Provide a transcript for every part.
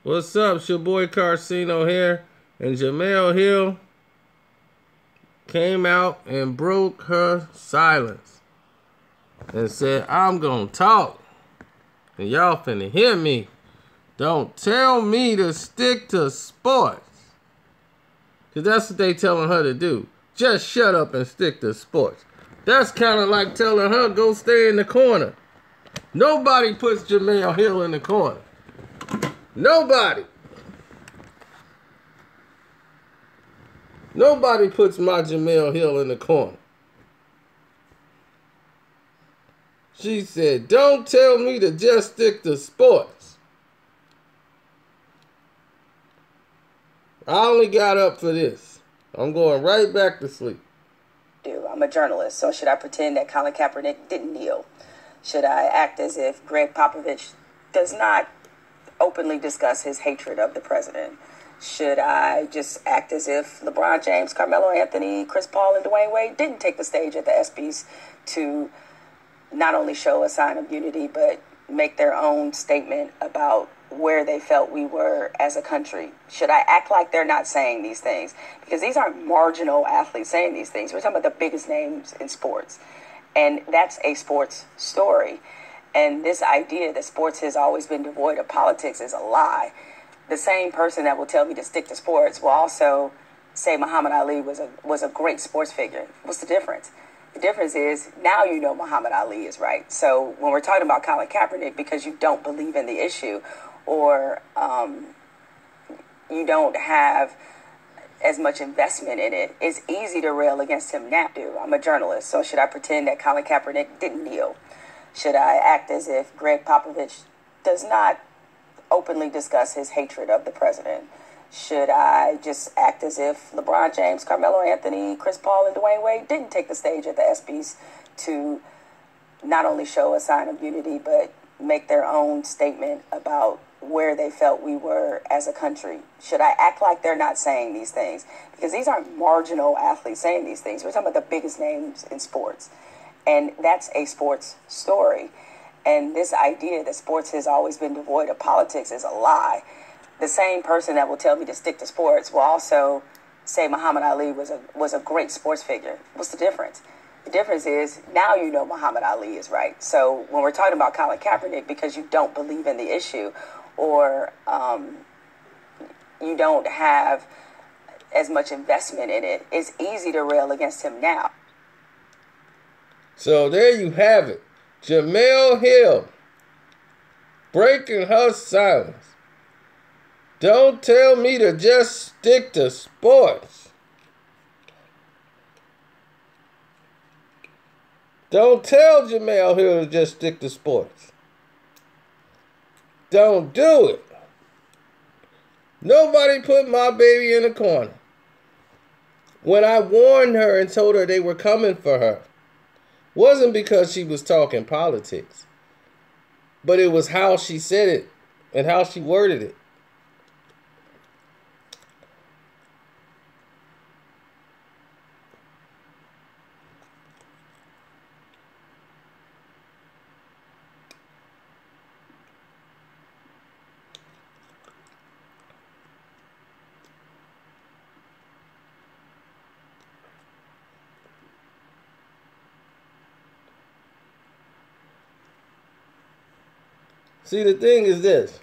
What's up? It's your boy Carcino here. And Jemele Hill came out and broke her silence and said, I'm gonna talk. And y'all finna hear me. Don't tell me to stick to sports. Because that's what they telling her to do. Just shut up and stick to sports. That's kind of like telling her go stay in the corner. Nobody puts Jemele Hill in the corner. Nobody. Nobody puts my Jemele Hill in the corner. She said, don't tell me to just stick to sports. I only got up for this. I'm going right back to sleep. I'm a journalist, so should I pretend that Colin Kaepernick didn't kneel? Should I act as if Greg Popovich does not openly discuss his hatred of the president? Should I just act as if LeBron James, Carmelo Anthony, Chris Paul, and Dwayne Wade didn't take the stage at the ESPYs to not only show a sign of unity, but make their own statement about where they felt we were as a country? Should I act like they're not saying these things? Because these aren't marginal athletes saying these things. We're talking about the biggest names in sports. And that's a sports story. And this idea that sports has always been devoid of politics is a lie. The same person that will tell me to stick to sports will also say Muhammad Ali was a great sports figure. What's the difference? The difference is now you know Muhammad Ali is right. So when we're talking about Colin Kaepernick because you don't believe in the issue or you don't have as much investment in it, it's easy to rail against him now. I'm a journalist, so should I pretend that Colin Kaepernick didn't kneel? Should I act as if Greg Popovich does not openly discuss his hatred of the president? Should I just act as if LeBron James, Carmelo Anthony, Chris Paul, and Dwayne Wade didn't take the stage at the ESPYs to not only show a sign of unity, but make their own statement about where they felt we were as a country? Should I act like they're not saying these things? Because these aren't marginal athletes saying these things. We're talking about the biggest names in sports. And that's a sports story. And this idea that sports has always been devoid of politics is a lie. The same person that will tell me to stick to sports will also say Muhammad Ali was a great sports figure. What's the difference? The difference is now you know Muhammad Ali is right. So when we're talking about Colin Kaepernick because you don't believe in the issue or you don't have as much investment in it, it's easy to rail against him now. So there you have it. Jemele Hill breaking her silence. Don't tell me to just stick to sports. Don't tell Jemele Hill to just stick to sports. Don't do it. Nobody put my baby in a corner. When I warned her and told her they were coming for her, wasn't because she was talking politics, but it was how she said it and how she worded it. See, the thing is this.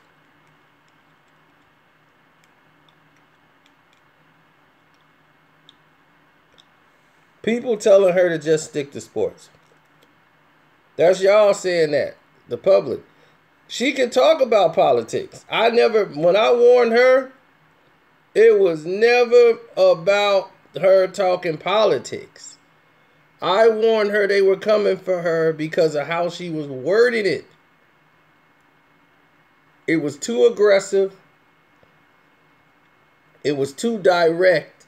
People telling her to just stick to sports. That's y'all saying that. The public. She can talk about politics. When I warned her, it was never about her talking politics. I warned her they were coming for her because of how she was wording it. It was too aggressive. It was too direct.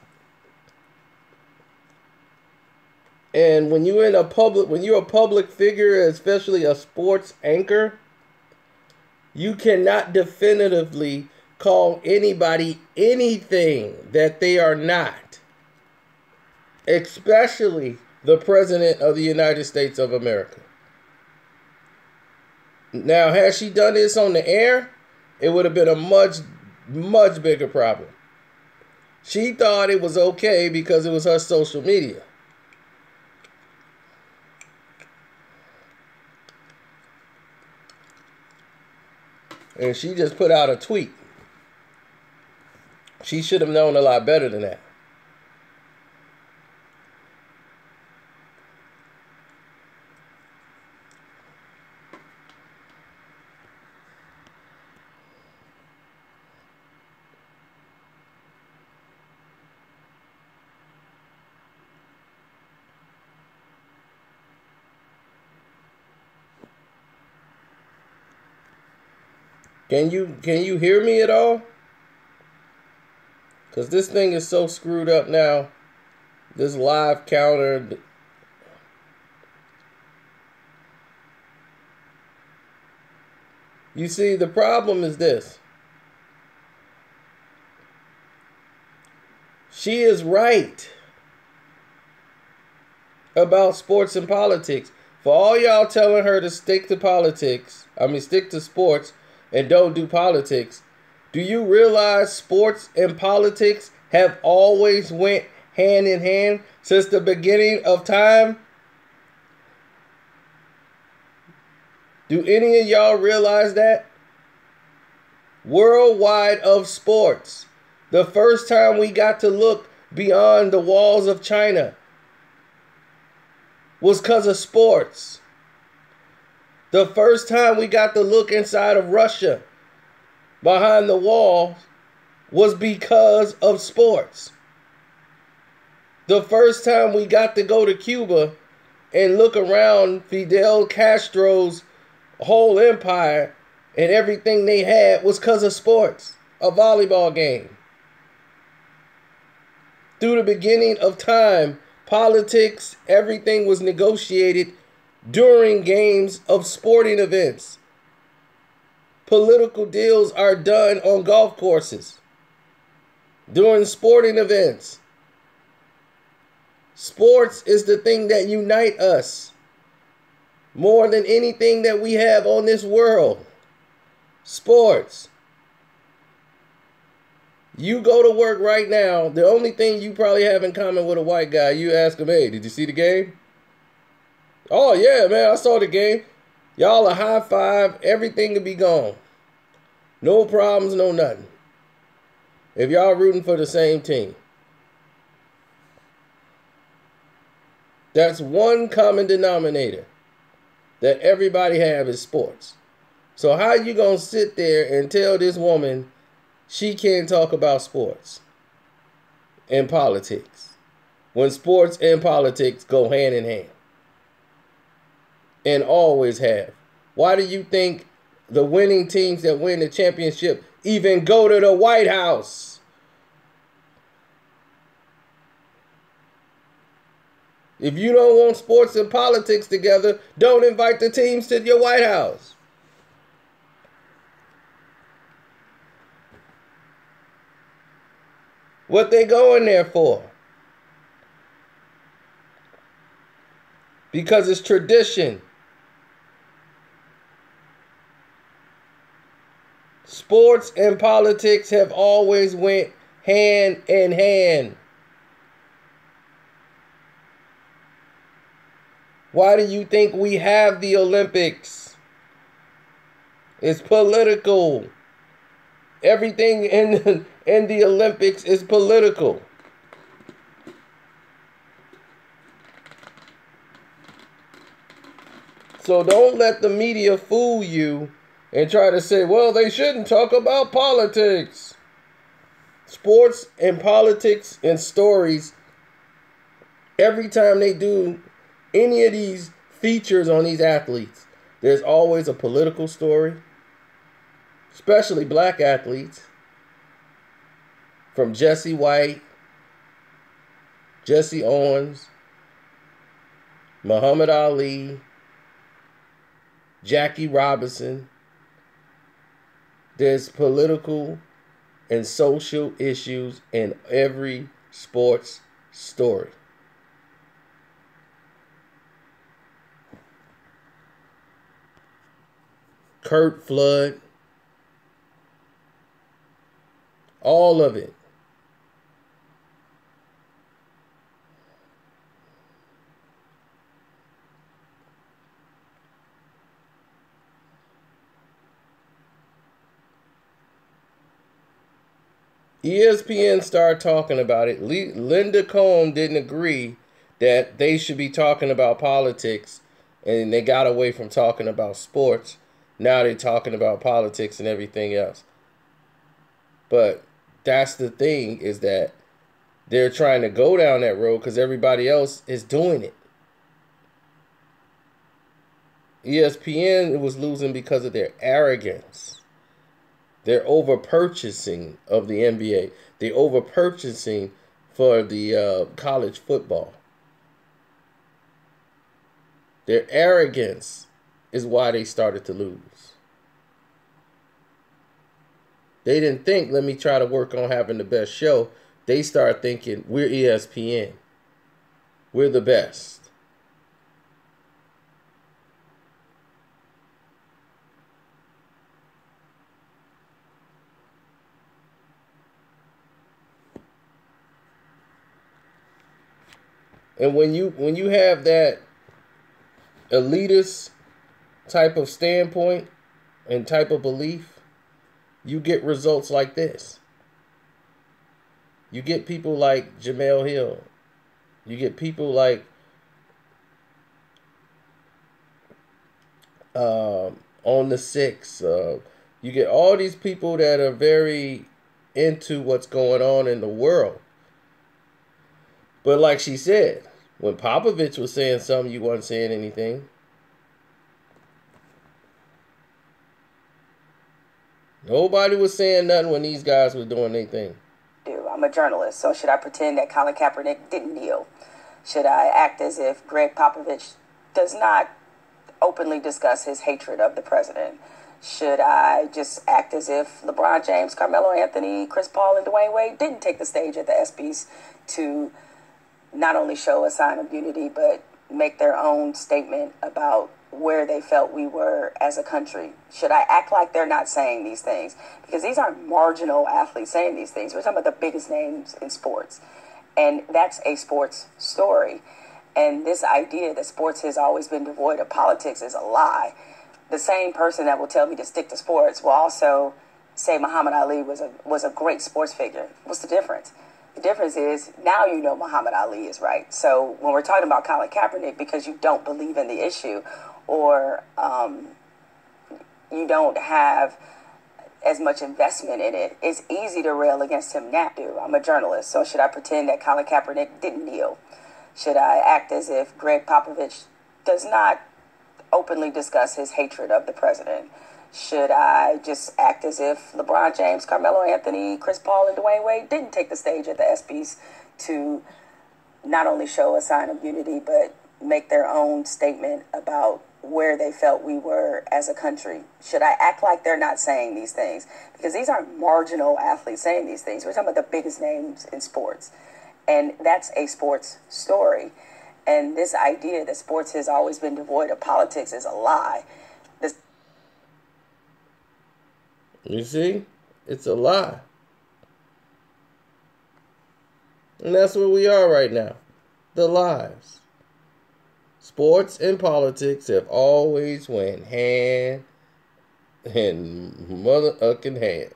And when you're a public figure, especially a sports anchor, you cannot definitively call anybody anything that they are not. Especially the President of the United States of America. Now, had she done this on the air, it would have been a much Much bigger problem. She thought it was okay because it was her social media. And she just put out a tweet. She should have known a lot better than that. Can you hear me at all? Because this thing is so screwed up now. This live counter. You see, the problem is this. She is right about sports and politics. For all y'all telling her to stick to politics, stick to sports and don't do politics, do you realize sports and politics have always went hand in hand since the beginning of time? Do any of y'all realize that? Worldwide of sports. The first time we got to look beyond the walls of China was because of sports. The first time we got to look inside of Russia behind the walls was because of sports. The first time we got to go to Cuba and look around Fidel Castro's whole empire and everything they had was because of sports. A volleyball game. Through the beginning of time, politics, everything was negotiated during games of sporting events. Political deals are done on golf courses during sporting events. Sports is the thing that unites us more than anything that we have on this world. Sports. You go to work right now, the only thing you probably have in common with a white guy, you ask him, hey, did you see the game? Oh, yeah, man, I saw the game. Y'all a high five, everything could be gone. No problems, no nothing. If y'all rooting for the same team. That's one common denominator that everybody have is sports. So how you going to sit there and tell this woman she can't talk about sports and politics when sports and politics go hand in hand? And always have. Why do you think the winning teams that win the championship even go to the White House? If you don't want sports and politics together, don't invite the teams to your White House. What they going there for? Because it's tradition. Sports and politics have always went hand in hand. Why do you think we have the Olympics? It's political. Everything in the Olympics is political. So don't let the media fool you and try to say, well, they shouldn't talk about politics. Sports and politics and stories, every time they do any of these features on these athletes, there's always a political story, especially black athletes, from Jesse White, Jesse Owens, Muhammad Ali, Jackie Robinson. There's political and social issues in every sports story. Kurt Flood, All of it. ESPN started talking about it. Linda Cohn didn't agree that they should be talking about politics, and they got away from talking about sports. Now they're talking about politics and everything else. But that's the thing, is that they're trying to go down that road because everybody else is doing it. ESPN was losing because of their arrogance. They're over purchasing of the NBA. They're over purchasing for the college football. Their arrogance is why they started to lose. They didn't think, let me try to work on having the best show. They started thinking, we're ESPN. We're the best. And when you have that elitist type of standpoint and type of belief, you get results like this. You get people like Jemele Hill. You get people like On the Six. You get all these people that are very into what's going on in the world. But like she said, when Popovich was saying something, you weren't saying anything. Nobody was saying nothing when these guys were doing their thing. I'm a journalist, so should I pretend that Colin Kaepernick didn't kneel? Should I act as if Greg Popovich does not openly discuss his hatred of the president? Should I just act as if LeBron James, Carmelo Anthony, Chris Paul, and Dwayne Wade didn't take the stage at the ESPYs to not only show a sign of unity, but make their own statement about where they felt we were as a country? Should I act like they're not saying these things? Because these aren't marginal athletes saying these things. We're talking about the biggest names in sports. And that's a sports story. And this idea that sports has always been devoid of politics is a lie. The same person that will tell me to stick to sports will also say Muhammad Ali was a great sports figure. What's the difference? The difference is now you know Muhammad Ali is right. So when we're talking about Colin Kaepernick, because you don't believe in the issue, or you don't have as much investment in it, it's easy to rail against him now. I'm a journalist, so should I pretend that Colin Kaepernick didn't kneel? Should I act as if Greg Popovich does not openly discuss his hatred of the president? Should I just act as if LeBron James, Carmelo Anthony, Chris Paul, and Dwayne Wade didn't take the stage at the ESPYs to not only show a sign of unity, but make their own statement about where they felt we were as a country? Should I act like they're not saying these things? Because these aren't marginal athletes saying these things. We're talking about the biggest names in sports. And that's a sports story. And this idea that sports has always been devoid of politics is a lie. You see? It's a lie. And that's where we are right now. The lies. Sports and politics have always went hand in mother-ucking hand.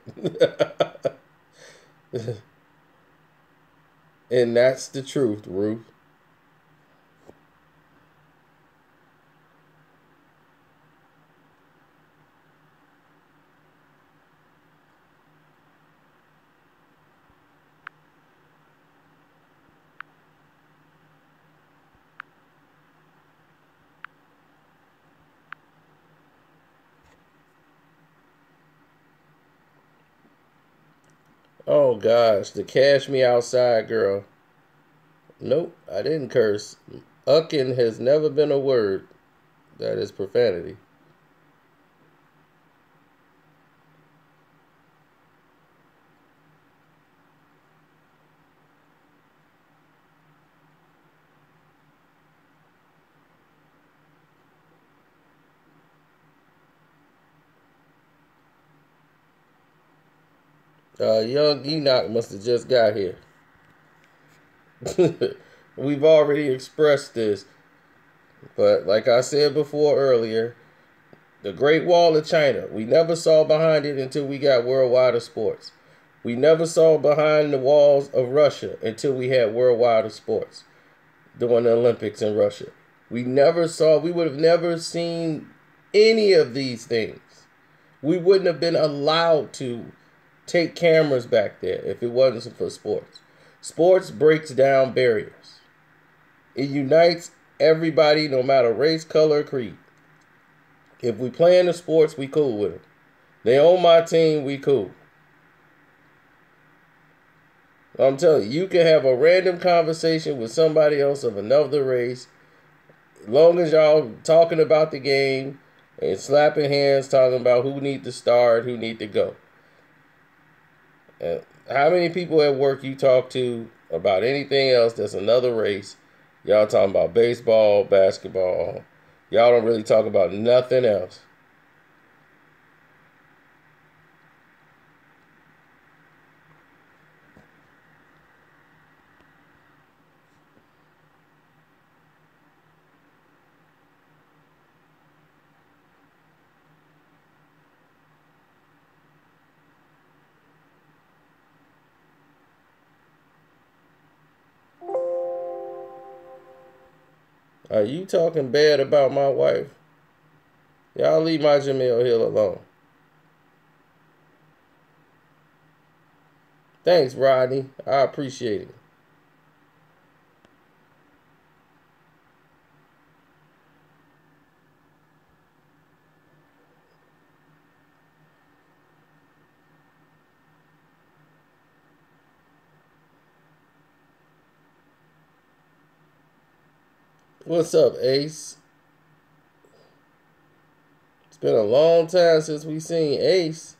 And that's the truth, Ruth. Oh gosh, the cash me outside girl. Nope, I didn't curse. Ucking has never been a word that is profanity. Young Enoch must have just got here. We've already expressed this, but like I said before earlier, the Great Wall of China, we never saw behind it until we got worldwide of sports. We never saw behind the walls of Russia until we had worldwide of sports during the Olympics in Russia. We would have never seen any of these things. We wouldn't have been allowed to take cameras back there if it wasn't for sports. Sports breaks down barriers. It unites everybody, no matter race, color, or creed. If we play in the sports, we cool with them. They own my team, we cool. I'm telling you, you can have a random conversation with somebody else of another race, as long as y'all talking about the game and slapping hands, talking about who need to start, who need to go. And how many people at work you talk to about anything else that's another race? Y'all talking about baseball, basketball. Y'all don't really talk about nothing else. Are you talking bad about my wife? Y'all leave my Jemele Hill alone. Thanks, Rodney. I appreciate it. What's up, Ace? It's been a long time since we seen Ace.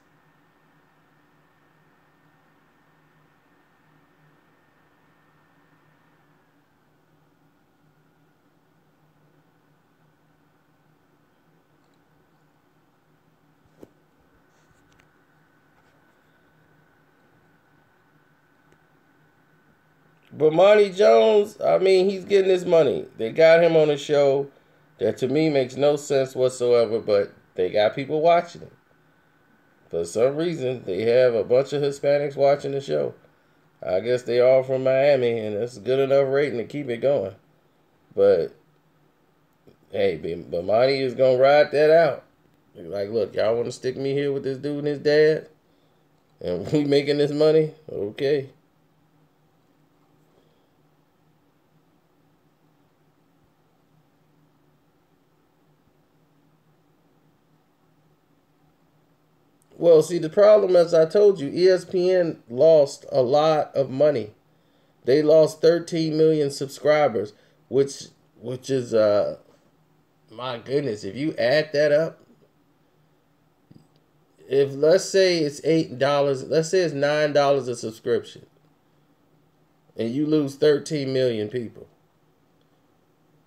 But Monty Jones, I mean, he's getting his money. They got him on a show that to me makes no sense whatsoever, but they got people watching it. For some reason, they have a bunch of Hispanics watching the show. I guess they all from Miami, and it's a good enough rating to keep it going. But, hey, but Monty is going to ride that out. Like, look, y'all want to stick me here with this dude and his dad? And we making this money? Okay. Well, see, the problem, as I told you, ESPN lost a lot of money. They lost 13 million subscribers, which is my goodness, if you add that up, if let's say it's $8, let's say it's $9 a subscription, and you lose 13 million people,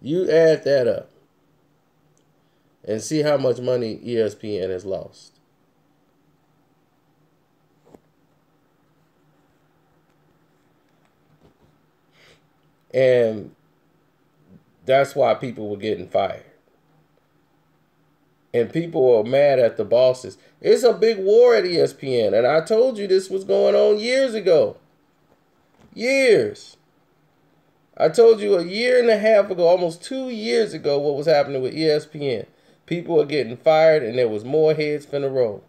you add that up and see how much money ESPN has lost. And that's why people were getting fired. And people are mad at the bosses. It's a big war at ESPN. And I told you this was going on years ago. Years. I told you a year and a half ago, almost 2 years ago, what was happening with ESPN. People were getting fired and there was more heads finna roll.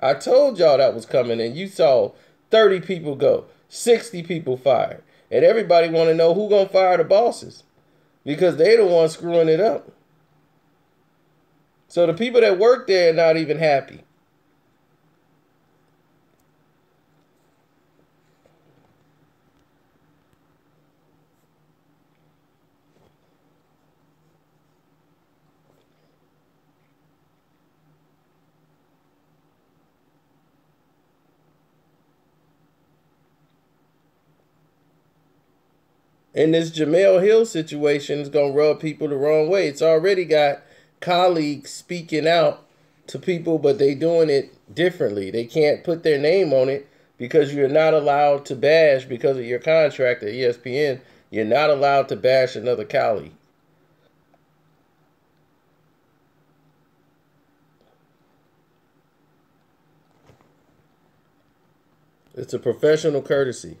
I told y'all that was coming and you saw 30 people go, 60 people fired. And everybody want to know who gonna fire the bosses. Because they the ones screwing it up. So the people that work there are not even happy. And this Jemele Hill situation is going to rub people the wrong way. It's already got colleagues speaking out to people, but they doing it differently. They can't put their name on it because you're not allowed to bash because of your contract at ESPN. You're not allowed to bash another colleague. It's a professional courtesy.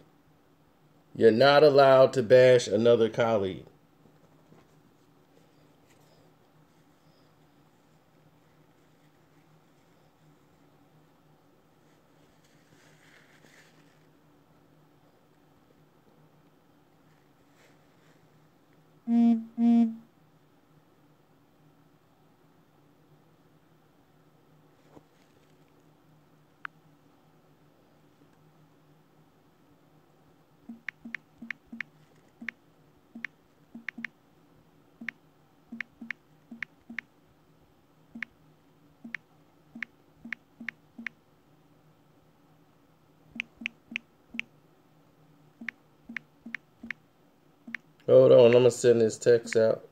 You're not allowed to bash another colleague. Hold on, I'm going to send this text out.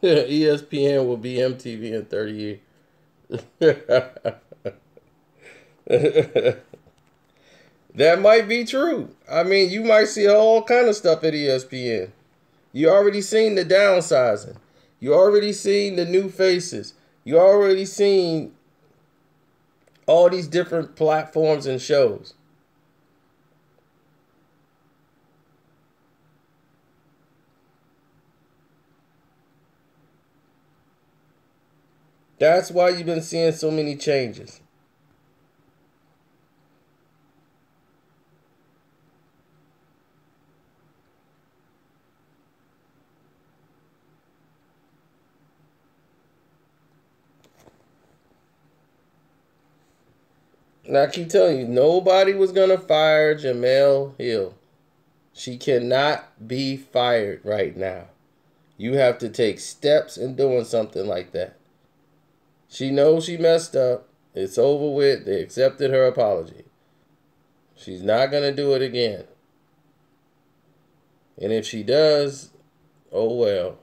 ESPN will be MTV in 30 years. That might be true. I mean, you might see all kind of stuff at ESPN. You already seen the downsizing. You already seen the new faces. You already seen all these different platforms and shows. That's why you've been seeing so many changes. And I keep telling you, nobody was going to fire Jemele Hill. She cannot be fired right now. You have to take steps in doing something like that. She knows she messed up. It's over with. They accepted her apology. She's not going to do it again. And if she does, oh well.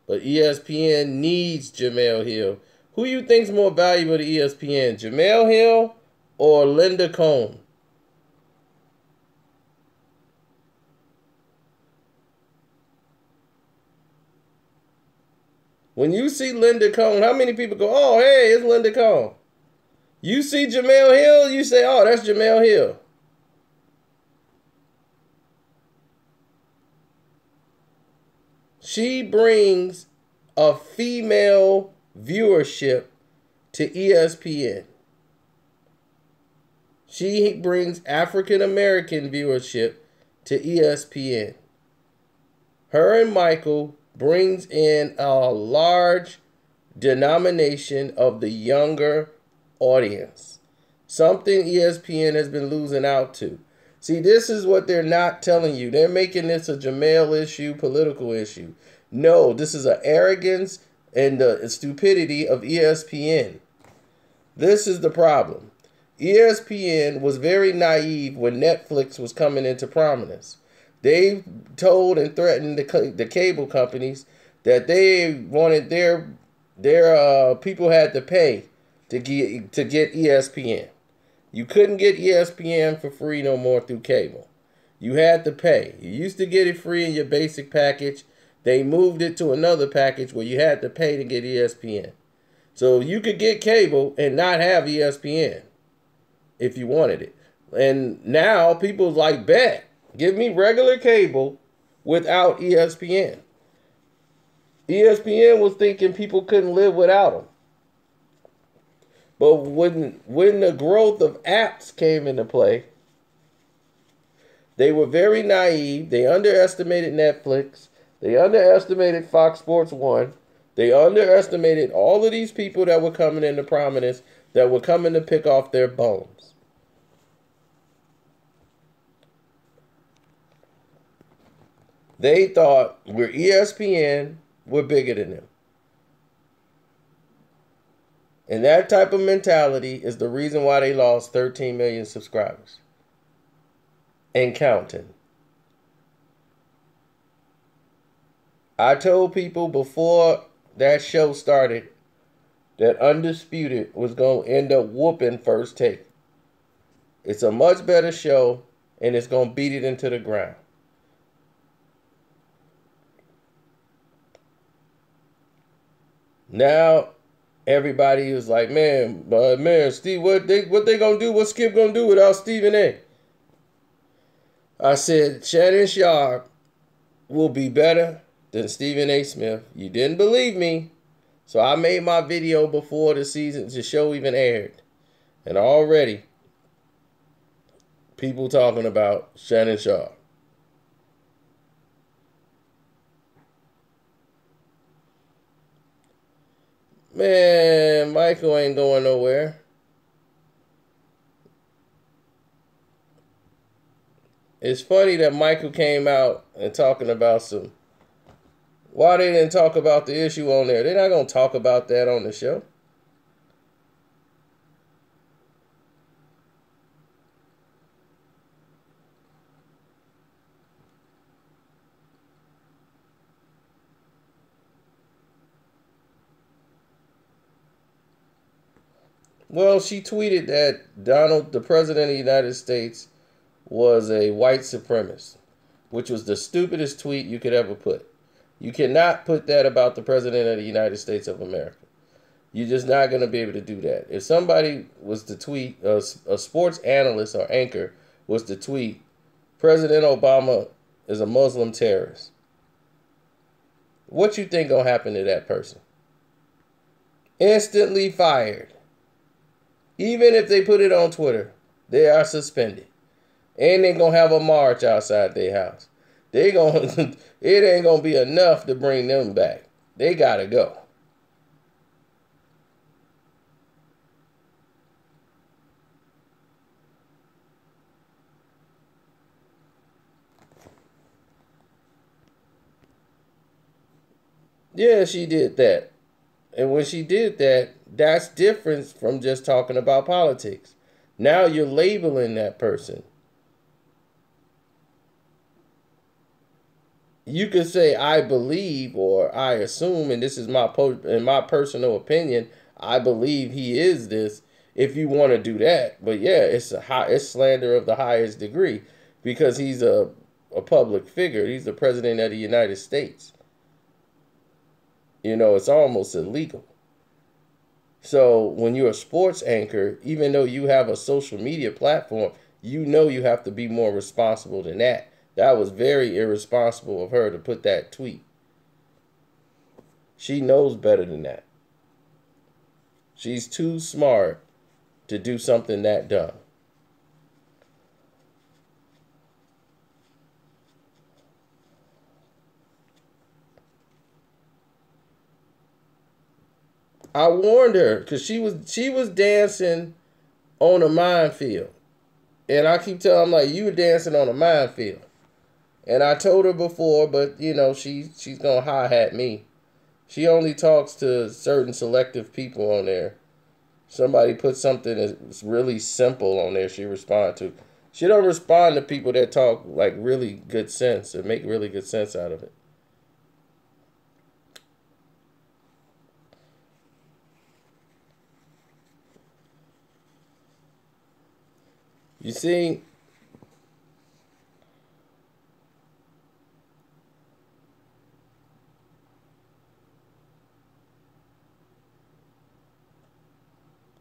But ESPN needs Jemele Hill. Who you think's more valuable to ESPN, Jemele Hill or Linda Cohn? When you see Linda Cohn, how many people go, oh, hey, it's Linda Cohn? You see Jemele Hill, you say, oh, that's Jemele Hill. She brings a female viewership to ESPN. She brings African American viewership to ESPN. Her and Michael brings in a large denomination of the younger audience. Something ESPN has been losing out to. See, this is what they're not telling you. They're making this a Jemele issue, political issue. No, this is an arrogance and the stupidity of ESPN. This is the problem. ESPN was very naive when Netflix was coming into prominence. They told and threatened the cable companies that they wanted their people had to pay to get ESPN. You couldn't get ESPN for free no more through cable. You had to pay. You used to get it free in your basic package. They moved it to another package where you had to pay to get ESPN. So you could get cable and not have ESPN if you wanted it. And now people's like, bet, give me regular cable without ESPN. ESPN was thinking people couldn't live without them. But when the growth of apps came into play, they were very naive. They underestimated Netflix. They underestimated Fox Sports 1. They underestimated all of these people that were coming into prominence that were coming to pick off their bones. They thought we're ESPN, we're bigger than them. And that type of mentality is the reason why they lost 13 million subscribers. And counting. I told people before that show started that Undisputed was going to end up whooping First Take. It's a much better show, and it's going to beat it into the ground. Now, everybody is like, man, Steve, what they going to do? What Skip going to do without Stephen A? I said, Shannon Sharp will be better than Stephen A. Smith. You didn't believe me. So I made my video before the show even aired. And already, people talking about Shannon Sharp. Man, Michael ain't going nowhere. It's funny that Michael came out and talking about some... Why they didn't talk about the issue on there? They're not going to talk about that on the show. Well, she tweeted that Donald, the President of the United States, was a white supremacist, which was the stupidest tweet you could ever put. You cannot put that about the President of the United States of America. You're just not going to be able to do that. If somebody was to tweet, a sports analyst or anchor was to tweet, President Obama is a Muslim terrorist, what you think going to happen to that person? Instantly fired. Even if they put it on Twitter, they are suspended. And they're going to have a march outside their house. It ain't going to be enough to bring them back. They got to go. Yeah, she did that. And when she did that, that's different from just talking about politics. Now you're labeling that person. You could say, I believe, or I assume, and this is my personal opinion, I believe he is this, if you want to do that. But yeah, it's slander of the highest degree, because he's a public figure. He's the President of the United States. You know, it's almost illegal. So when you're a sports anchor, even though you have a social media platform, you know you have to be more responsible than that. That was very irresponsible of her to put that tweet. She knows better than that. She's too smart to do something that dumb. I warned her because she was dancing on a minefield. And I keep telling her, I'm like, you were dancing on a minefield. And I told her before, but, you know, she's going to hi-hat me. She only talks to certain selective people on there. Somebody put something that's really simple on there she respond to. She don't respond to people that talk, like, really good sense and make really good sense out of it. You see...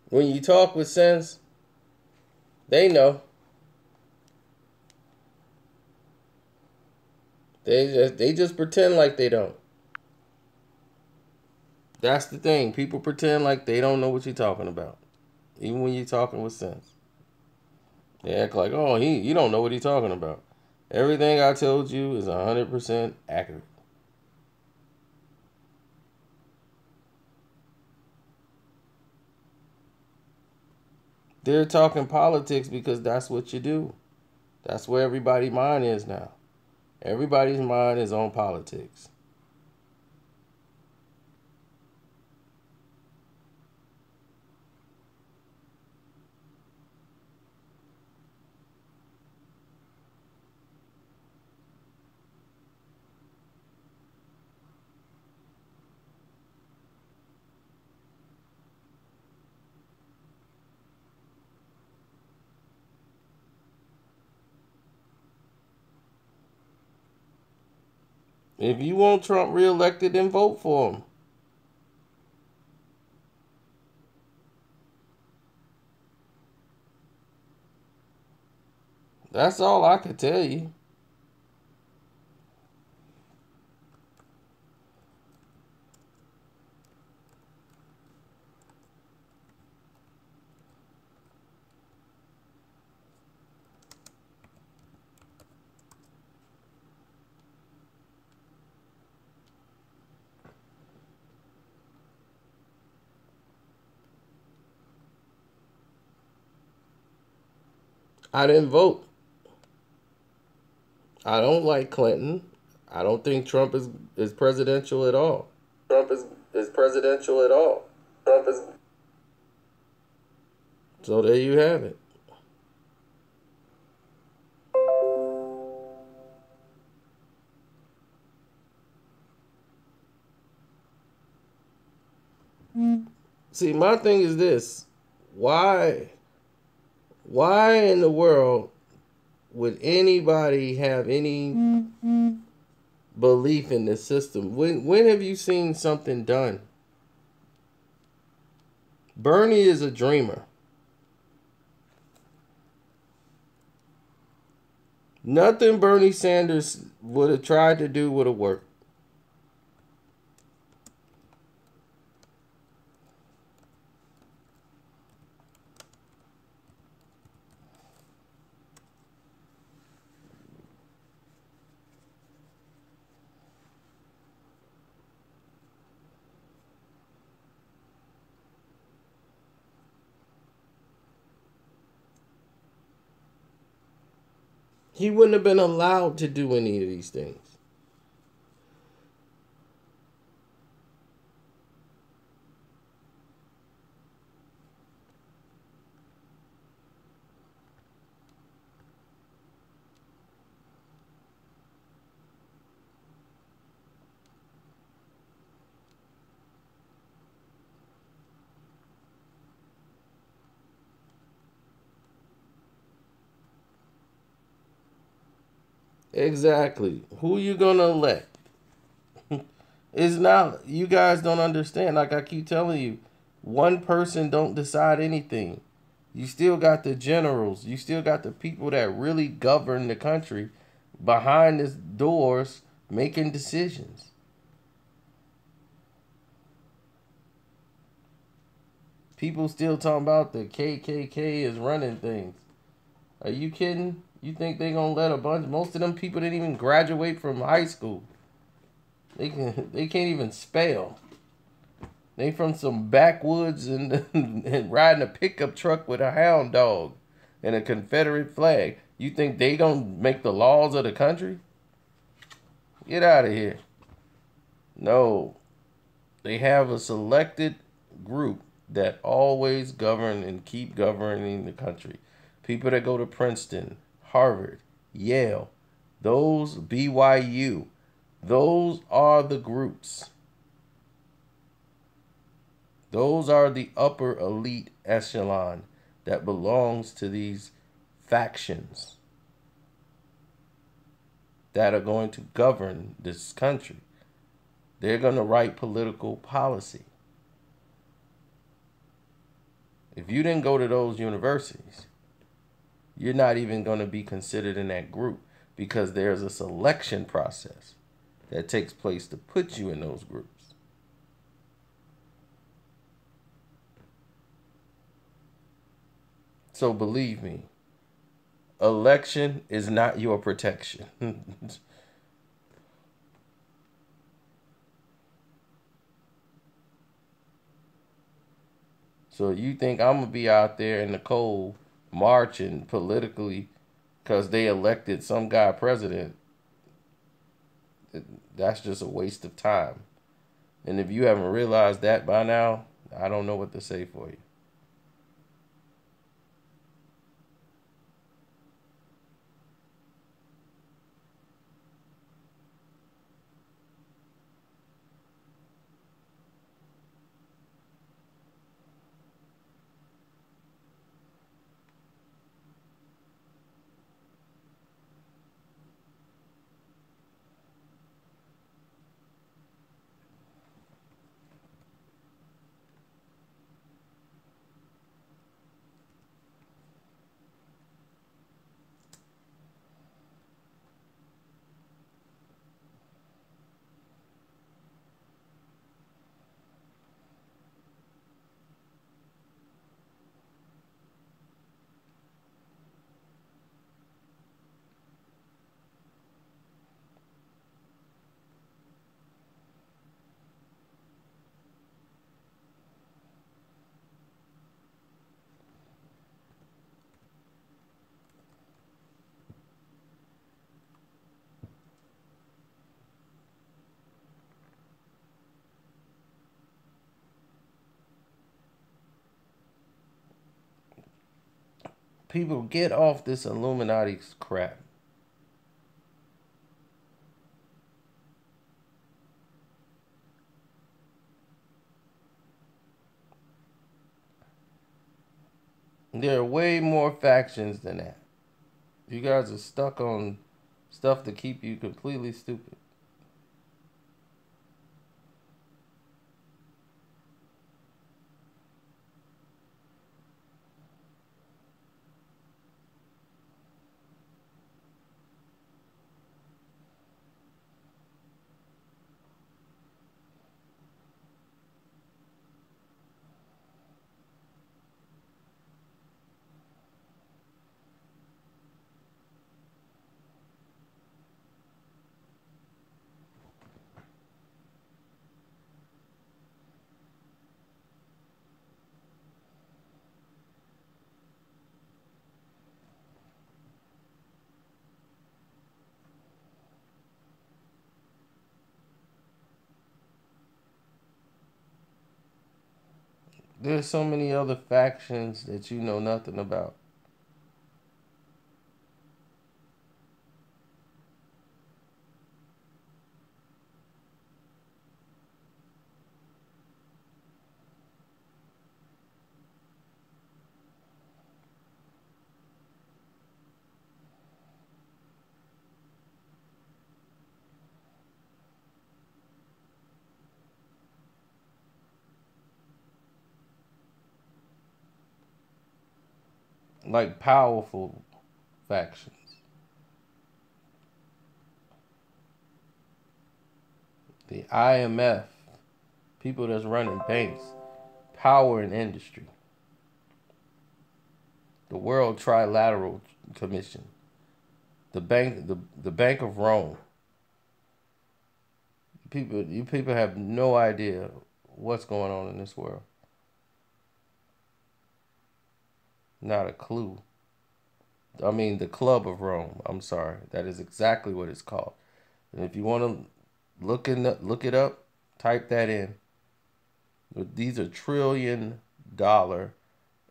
when you talk with sense, they know. They just pretend like they don't. That's the thing. People pretend like they don't know what you're talking about, even when you're talking with sense. They act like, oh, you don't know what he's talking about. Everything I told you is 100% accurate. They're talking politics because that's what you do. That's where everybody's mind is now. Everybody's mind is on politics. If you want Trump reelected, then vote for him. That's all I could tell you. I didn't vote. I don't like Clinton. I don't think Trump is presidential at all. Trump is presidential at all. Trump is. So there you have it. See, my thing is this. Why in the world would anybody have any belief in this system? When have you seen something done? Bernie is a dreamer. Nothing Bernie Sanders would have tried to do would have worked. He wouldn't have been allowed to do any of these things. Exactly. Who you gonna elect? It's not, you guys don't understand. Like I keep telling you, one person don't decide anything. You still got the generals. You still got the people that really govern the country behind the doors making decisions. People still talking about the KKK is running things. Are you kidding? You think they gonna let a bunch? Most of them people didn't even graduate from high school. They can't even spell. They from some backwoods and riding a pickup truck with a hound dog and a Confederate flag. You think they gonna make the laws of the country? Get out of here. No. They have a selected group that always govern and keep governing the country. People that go to Princeton, Harvard, Yale, those BYU, those are the groups. Those are the upper elite echelon that belongs to these factions that are going to govern this country. They're going to write political policy. If you didn't go to those universities, you're not even going to be considered in that group because there's a selection process that takes place to put you in those groups. So believe me, election is not your protection. So you think I'm gonna be out there in the cold marching politically because they elected some guy president? That's just a waste of time. And if you haven't realized that by now, I don't know what to say for you. People, get off this Illuminati crap. There are way more factions than that. You guys are stuck on stuff to keep you completely stupid. There's so many other factions that you know nothing about. Like powerful factions. The IMF, people that's running banks, power in industry, the World Trilateral Commission, the Bank of Rome. You people have no idea what's going on in this world. Not a clue. I mean, the Club of Rome. I'm sorry. That is exactly what it's called. And if you want to look it up, type that in. These are $1 trillion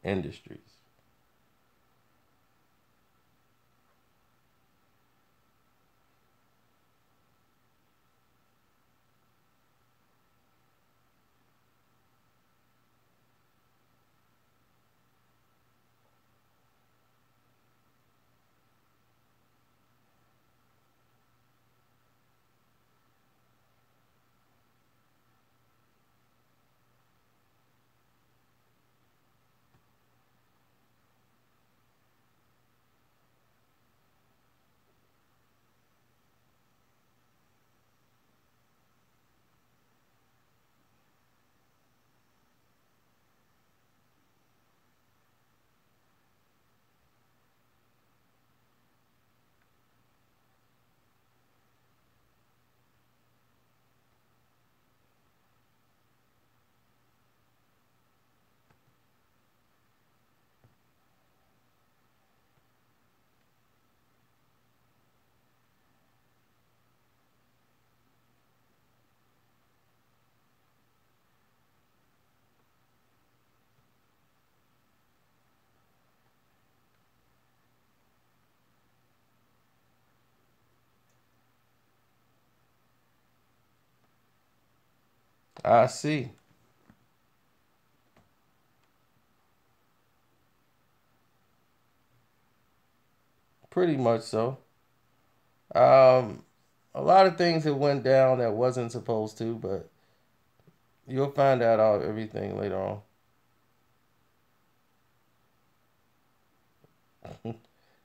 industries. I see. Pretty much so. A lot of things that went down that wasn't supposed to, but you'll find out all everything later on.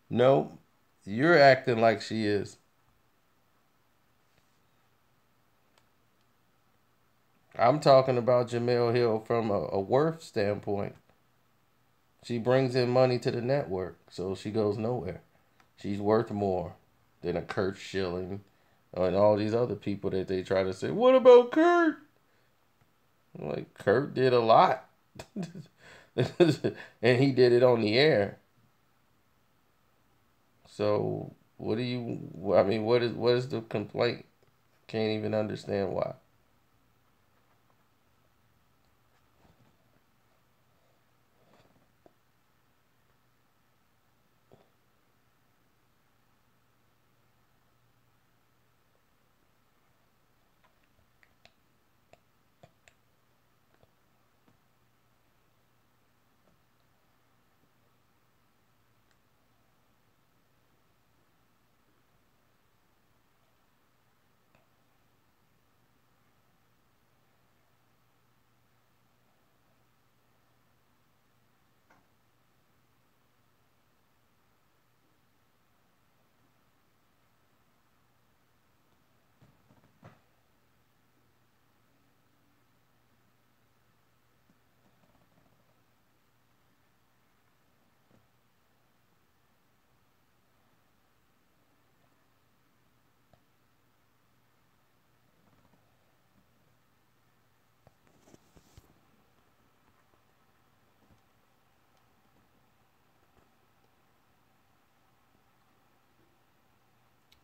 No, you're acting like she is. I'm talking about Jemele Hill from a worth standpoint. She brings in money to the network, so she goes nowhere. She's worth more than a Kurt Schilling and all these other people that they try to say, what about Kurt? Like, Kurt did a lot. And he did it on the air. So, what is the complaint? Can't even understand why.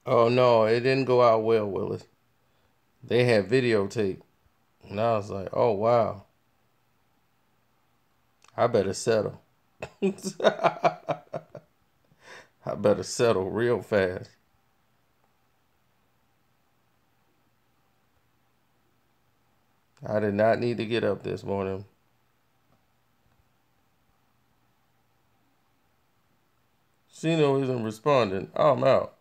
Oh no, it didn't go out well, Willis. They had videotape. And I was like, oh wow. I better settle. I better settle real fast. I did not need to get up this morning. Sino isn't responding. I'm out.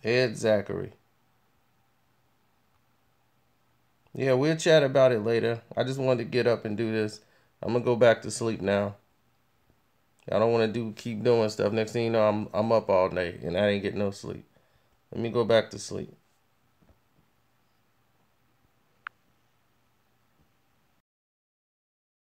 Ed Zachary. Yeah, we'll chat about it later. I just wanted to get up and do this. I'm gonna go back to sleep now. I don't want to keep doing stuff. Next thing you know, I'm up all night and I ain't getting no sleep. Let me go back to sleep.